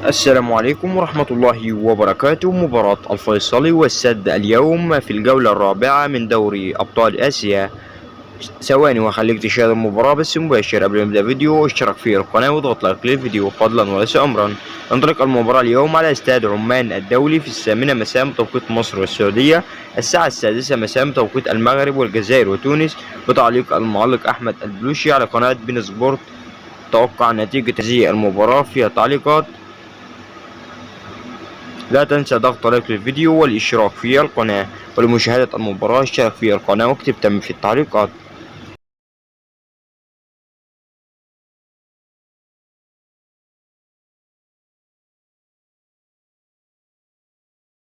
السلام عليكم ورحمة الله وبركاته. مباراة الفيصلي والسد اليوم في الجولة الرابعة من دوري أبطال آسيا. ثواني وخليك تشاهد المباراة بس مباشر. قبل ما نبدأ الفيديو اشترك في القناة واضغط لايك للفيديو فضلا وليس أمرا. تنطلق المباراة اليوم على استاد عمان الدولي في 8 مساء بتوقيت مصر والسعودية، الساعة 6 مساء بتوقيت المغرب والجزائر وتونس، بتعليق المعلق أحمد البلوشي على قناة بين سبورت. توقع نتيجة هذه المباراة فيها تعليقات. لا تنسى ضغط لايك للفيديو والاشتراك في القناة، ولمشاهدة المباراة اشترك في القناة واكتب تم في التعليقات.